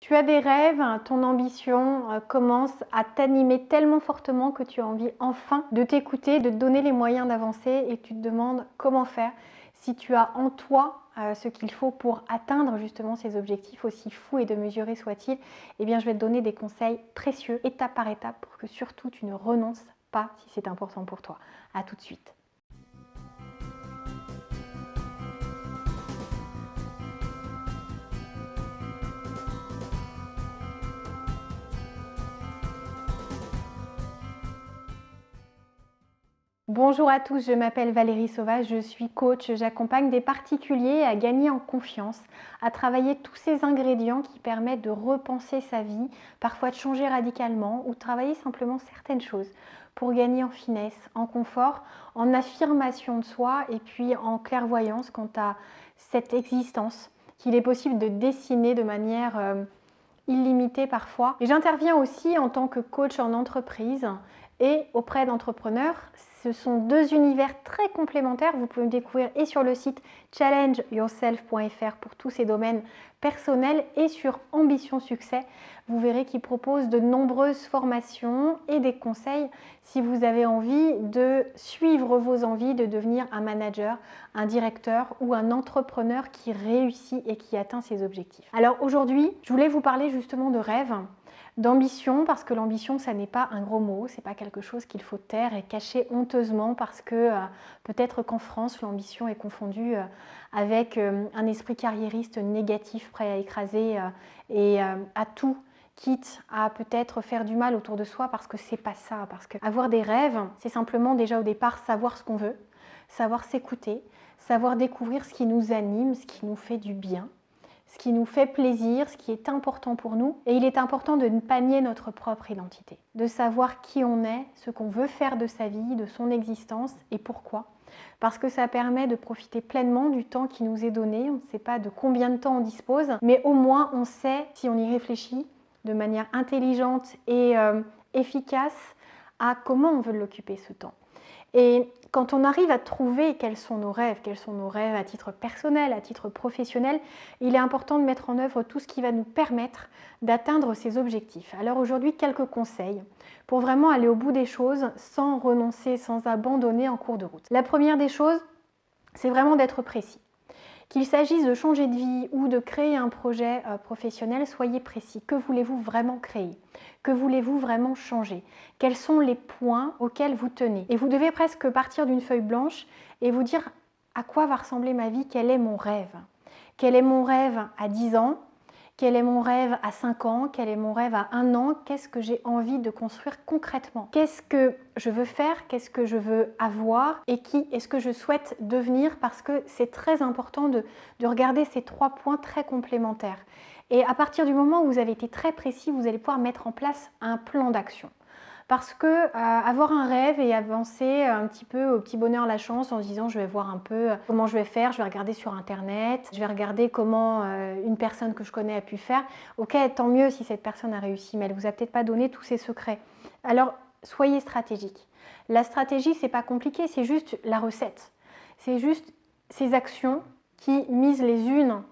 Tu as des rêves, ton ambition commence à t'animer tellement fortement que tu as envie enfin de t'écouter, de te donner les moyens d'avancer et tu te demandes comment faire. Si tu as en toi ce qu'il faut pour atteindre justement ces objectifs, aussi fous et démesurés soient-ils, eh bien je vais te donner des conseils précieux, étape par étape, pour que surtout tu ne renonces pas si c'est important pour toi. À tout de suite. Bonjour à tous, je m'appelle Valérie Sauvage, je suis coach, j'accompagne des particuliers à gagner en confiance, à travailler tous ces ingrédients qui permettent de repenser sa vie, parfois de changer radicalement ou de travailler simplement certaines choses pour gagner en finesse, en confort, en affirmation de soi et puis en clairvoyance quant à cette existence qu'il est possible de dessiner de manière illimitée parfois. Et j'interviens aussi en tant que coach en entreprise et auprès d'entrepreneurs. Ce sont deux univers très complémentaires. Vous pouvez me découvrir et sur le site challengeyourself.fr pour tous ces domaines personnels et sur Ambition Succès. Vous verrez qu'ils proposent de nombreuses formations et des conseils si vous avez envie de suivre vos envies, de devenir un manager, un directeur ou un entrepreneur qui réussit et qui atteint ses objectifs. Alors aujourd'hui, je voulais vous parler justement de rêve, d'ambition, parce que l'ambition, ça n'est pas un gros mot, c'est pas quelque chose qu'il faut taire et cacher honteusement parce que peut-être qu'en France, l'ambition est confondue avec un esprit carriériste négatif prêt à écraser et à tout, quitte à peut-être faire du mal autour de soi, parce que c'est pas ça. Parce que avoir des rêves, c'est simplement déjà au départ savoir ce qu'on veut, savoir s'écouter, savoir découvrir ce qui nous anime, ce qui nous fait du bien, ce qui nous fait plaisir, ce qui est important pour nous. Et il est important de ne pas nier notre propre identité, de savoir qui on est, ce qu'on veut faire de sa vie, de son existence et pourquoi. Parce que ça permet de profiter pleinement du temps qui nous est donné. On ne sait pas de combien de temps on dispose, mais au moins on sait, si on y réfléchit de manière intelligente et efficace, à comment on veut l'occuper ce temps. Et quand on arrive à trouver quels sont nos rêves à titre personnel, à titre professionnel, il est important de mettre en œuvre tout ce qui va nous permettre d'atteindre ces objectifs. Alors aujourd'hui, quelques conseils pour vraiment aller au bout des choses sans renoncer, sans abandonner en cours de route. La première des choses, c'est vraiment d'être précis. Qu'il s'agisse de changer de vie ou de créer un projet professionnel, soyez précis. Que voulez-vous vraiment créer? Que voulez-vous vraiment changer? Quels sont les points auxquels vous tenez? Et vous devez presque partir d'une feuille blanche et vous dire à quoi va ressembler ma vie, quel est mon rêve? Quel est mon rêve à 10 ans? Quel est mon rêve à 5 ans? Quel est mon rêve à 1 an? Qu'est-ce que j'ai envie de construire concrètement? Qu'est-ce que je veux faire? Qu'est-ce que je veux avoir? Et qui est-ce que je souhaite devenir? Parce que c'est très important de regarder ces 3 points très complémentaires. Et à partir du moment où vous avez été très précis, vous allez pouvoir mettre en place un plan d'action. Parce que avoir un rêve et avancer un petit peu au petit bonheur la chance en se disant je vais voir un peu comment je vais faire, je vais regarder sur internet, je vais regarder comment une personne que je connais a pu faire. Ok, tant mieux si cette personne a réussi, mais elle vous a peut-être pas donné tous ses secrets. Alors soyez stratégique. La stratégie, c'est pas compliqué, c'est juste la recette. C'est juste ces actions qui, mises les unes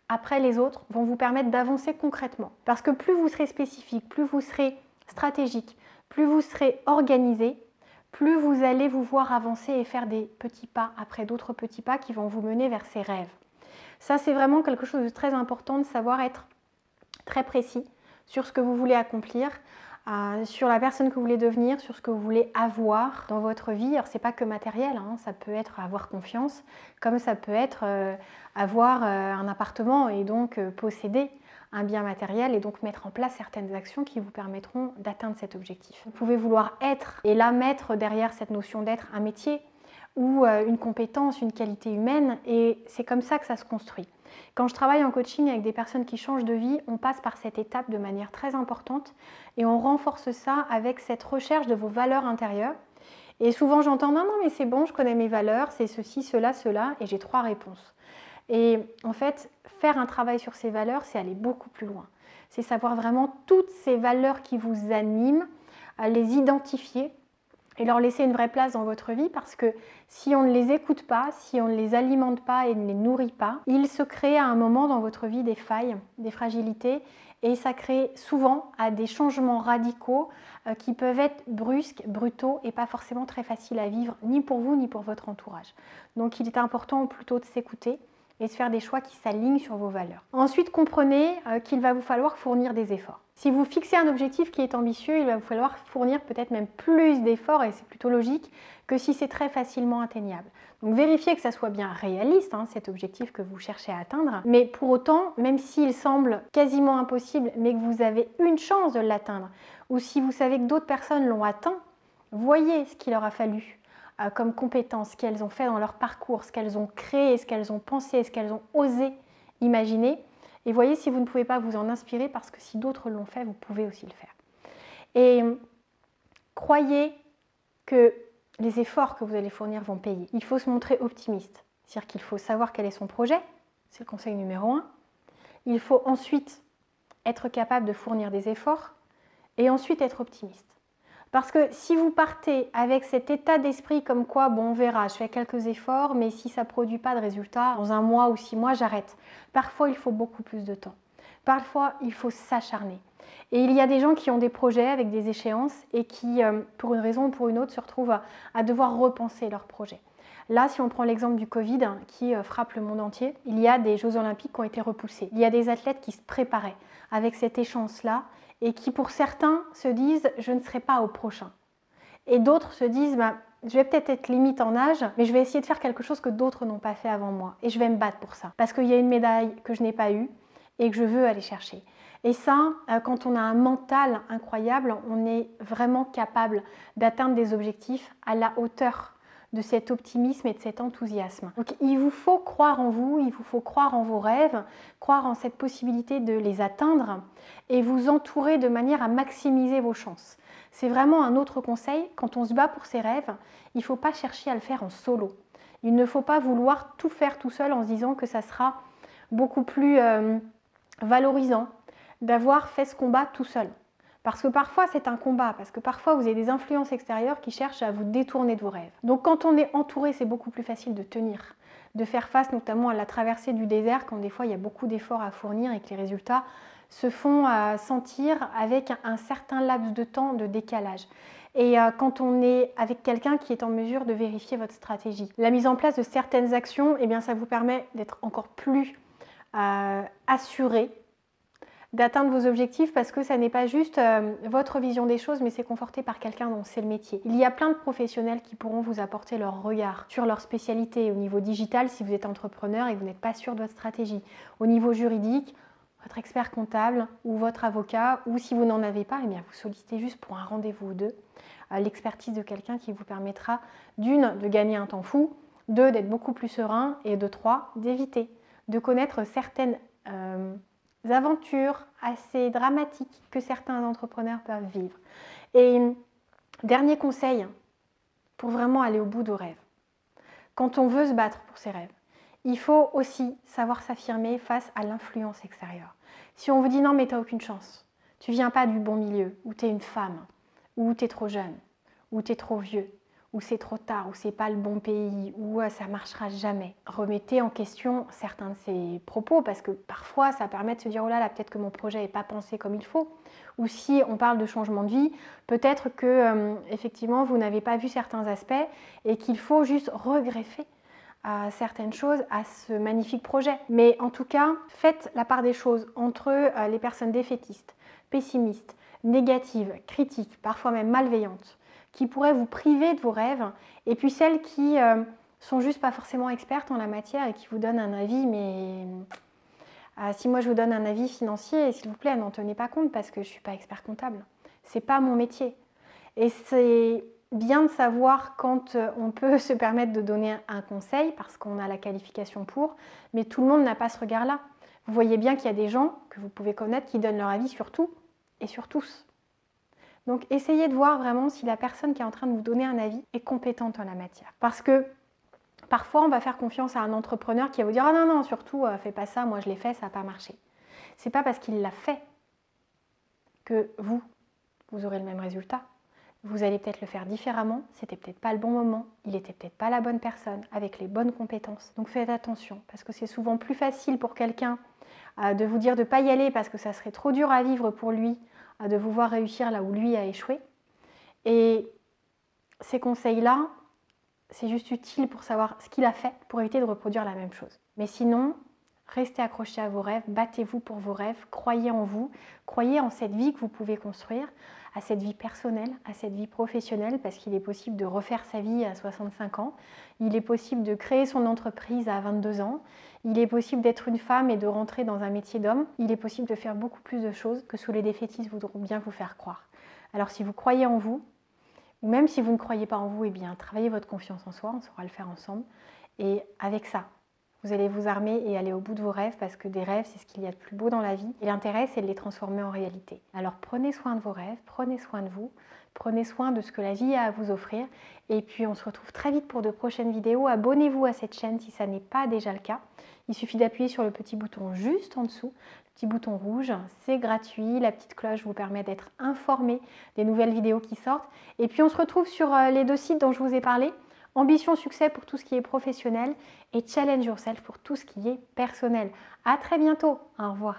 après les autres, vont vous permettre d'avancer concrètement. Parce que plus vous serez spécifique, plus vous serez stratégique, plus vous serez organisé, plus vous allez vous voir avancer et faire des petits pas après d'autres petits pas qui vont vous mener vers ces rêves. Ça, c'est vraiment quelque chose de très important, de savoir être très précis sur ce que vous voulez accomplir, sur la personne que vous voulez devenir, sur ce que vous voulez avoir dans votre vie. Alors, c'est pas que matériel, hein, ça peut être avoir confiance, comme ça peut être avoir un appartement et donc posséder un bien matériel et donc mettre en place certaines actions qui vous permettront d'atteindre cet objectif. Vous pouvez vouloir être, et là mettre derrière cette notion d'être un métier ou une compétence, une qualité humaine, et c'est comme ça que ça se construit. Quand je travaille en coaching avec des personnes qui changent de vie, on passe par cette étape de manière très importante et on renforce ça avec cette recherche de vos valeurs intérieures. Et souvent j'entends non, non, mais c'est bon, je connais mes valeurs, c'est ceci, cela, cela, et j'ai 3 réponses. Et en fait, faire un travail sur ces valeurs, c'est aller beaucoup plus loin. C'est savoir vraiment toutes ces valeurs qui vous animent, les identifier et leur laisser une vraie place dans votre vie, parce que si on ne les écoute pas, si on ne les alimente pas et ne les nourrit pas, il se crée à un moment dans votre vie des failles, des fragilités, et ça crée souvent des changements radicaux qui peuvent être brusques, brutaux et pas forcément très faciles à vivre ni pour vous ni pour votre entourage. Donc il est important plutôt de s'écouter et de faire des choix qui s'alignent sur vos valeurs. Ensuite, comprenez qu'il va vous falloir fournir des efforts. Si vous fixez un objectif qui est ambitieux, il va vous falloir fournir peut-être même plus d'efforts, et c'est plutôt logique, que si c'est très facilement atteignable. Donc vérifiez que ça soit bien réaliste, cet objectif que vous cherchez à atteindre, mais pour autant, même s'il semble quasiment impossible, mais que vous avez une chance de l'atteindre, ou si vous savez que d'autres personnes l'ont atteint, voyez ce qu'il leur a fallu comme compétences, ce qu'elles ont fait dans leur parcours, ce qu'elles ont créé, ce qu'elles ont pensé, ce qu'elles ont osé imaginer. Et voyez si vous ne pouvez pas vous en inspirer, parce que si d'autres l'ont fait, vous pouvez aussi le faire. Et croyez que les efforts que vous allez fournir vont payer. Il faut se montrer optimiste, c'est-à-dire qu'il faut savoir quel est son projet, c'est le conseil numéro 1. Il faut ensuite être capable de fournir des efforts et ensuite être optimiste. Parce que si vous partez avec cet état d'esprit comme quoi, bon, on verra, je fais quelques efforts, mais si ça ne produit pas de résultat, dans 1 mois ou 6 mois, j'arrête. Parfois, il faut beaucoup plus de temps. Parfois, il faut s'acharner. Et il y a des gens qui ont des projets avec des échéances et qui, pour une raison ou pour une autre, se retrouvent à devoir repenser leurs projets. Là, si on prend l'exemple du Covid qui frappe le monde entier, il y a des Jeux Olympiques qui ont été repoussés. Il y a des athlètes qui se préparaient avec cette échéance-là et qui, pour certains, se disent « je ne serai pas au prochain ». Et d'autres se disent « je vais peut-être être limite en âge, mais je vais essayer de faire quelque chose que d'autres n'ont pas fait avant moi et je vais me battre pour ça. Parce qu'il y a une médaille que je n'ai pas eue et que je veux aller chercher ». Et ça, quand on a un mental incroyable, on est vraiment capable d'atteindre des objectifs à la hauteur de cet optimisme et de cet enthousiasme. Donc il vous faut croire en vous, il vous faut croire en vos rêves, croire en cette possibilité de les atteindre et vous entourer de manière à maximiser vos chances. C'est vraiment un autre conseil, quand on se bat pour ses rêves, il ne faut pas chercher à le faire en solo. Il ne faut pas vouloir tout faire tout seul en se disant que ça sera beaucoup plus valorisant d'avoir fait ce combat tout seul. Parce que parfois c'est un combat, parce que parfois vous avez des influences extérieures qui cherchent à vous détourner de vos rêves. Donc quand on est entouré, c'est beaucoup plus facile de tenir, de faire face notamment à la traversée du désert quand des fois il y a beaucoup d'efforts à fournir et que les résultats se font sentir avec un certain laps de temps de décalage. Et quand on est avec quelqu'un qui est en mesure de vérifier votre stratégie. La mise en place de certaines actions, eh bien, ça vous permet d'être encore plus assuré d'atteindre vos objectifs parce que ça n'est pas juste votre vision des choses, mais c'est conforté par quelqu'un dont c'est le métier. Il y a plein de professionnels qui pourront vous apporter leur regard sur leur spécialité au niveau digital si vous êtes entrepreneur et que vous n'êtes pas sûr de votre stratégie. Au niveau juridique, votre expert comptable ou votre avocat, ou si vous n'en avez pas, eh bien vous sollicitez juste pour un rendez-vous ou deux l'expertise de quelqu'un qui vous permettra d'une, de gagner un temps fou, deux, d'être beaucoup plus serein et de trois, d'éviter de connaître certaines aventures assez dramatiques que certains entrepreneurs peuvent vivre. Et dernier conseil pour vraiment aller au bout de vos rêves. Quand on veut se battre pour ses rêves, il faut aussi savoir s'affirmer face à l'influence extérieure. Si on vous dit non mais tu n'as aucune chance, tu viens pas du bon milieu, ou tu es une femme, ou tu es trop jeune, ou tu es trop vieux, ou c'est trop tard, ou c'est pas le bon pays, ou ça marchera jamais. Remettez en question certains de ces propos parce que parfois ça permet de se dire oh là là, peut-être que mon projet n'est pas pensé comme il faut. Ou si on parle de changement de vie, peut-être que effectivement vous n'avez pas vu certains aspects et qu'il faut juste regreffer certaines choses à ce magnifique projet. Mais en tout cas, faites la part des choses entre les personnes défaitistes, pessimistes, négatives, critiques, parfois même malveillantes, qui pourraient vous priver de vos rêves, et puis celles qui sont juste pas forcément expertes en la matière et qui vous donnent un avis, mais si moi je vous donne un avis financier, s'il vous plaît, n'en tenez pas compte parce que je suis pas expert comptable. C'est pas mon métier. Et c'est bien de savoir quand on peut se permettre de donner un conseil parce qu'on a la qualification pour, mais tout le monde n'a pas ce regard-là. Vous voyez bien qu'il y a des gens que vous pouvez connaître qui donnent leur avis sur tout et sur tous. Donc essayez de voir vraiment si la personne qui est en train de vous donner un avis est compétente en la matière. Parce que parfois on va faire confiance à un entrepreneur qui va vous dire « Ah non, non, surtout fais pas ça, moi je l'ai fait, ça n'a pas marché ». C'est pas parce qu'il l'a fait que vous aurez le même résultat. Vous allez peut-être le faire différemment, c'était peut-être pas le bon moment, il était peut-être pas la bonne personne, avec les bonnes compétences. Donc faites attention, parce que c'est souvent plus facile pour quelqu'un de vous dire de ne pas y aller parce que ça serait trop dur à vivre pour lui, de vous voir réussir là où lui a échoué. Et ces conseils-là, c'est juste utile pour savoir ce qu'il a fait pour éviter de reproduire la même chose. Mais sinon, restez accrochés à vos rêves, battez-vous pour vos rêves, croyez en vous, croyez en cette vie que vous pouvez construire, à cette vie personnelle, à cette vie professionnelle, parce qu'il est possible de refaire sa vie à 65 ans, il est possible de créer son entreprise à 22 ans, il est possible d'être une femme et de rentrer dans un métier d'homme, il est possible de faire beaucoup plus de choses que sous les défaitistes voudront bien vous faire croire. Alors si vous croyez en vous, ou même si vous ne croyez pas en vous, eh bien travaillez votre confiance en soi, on saura le faire ensemble, et avec ça, vous allez vous armer et aller au bout de vos rêves parce que des rêves, c'est ce qu'il y a de plus beau dans la vie. Et l'intérêt, c'est de les transformer en réalité. Alors prenez soin de vos rêves, prenez soin de vous, prenez soin de ce que la vie a à vous offrir. Et puis on se retrouve très vite pour de prochaines vidéos. Abonnez-vous à cette chaîne si ça n'est pas déjà le cas. Il suffit d'appuyer sur le petit bouton juste en dessous, le petit bouton rouge. C'est gratuit. La petite cloche vous permet d'être informé des nouvelles vidéos qui sortent. Et puis on se retrouve sur les 2 sites dont je vous ai parlé. Ambition Succès pour tout ce qui est professionnel et Challenge Yourself pour tout ce qui est personnel. À très bientôt. Au revoir.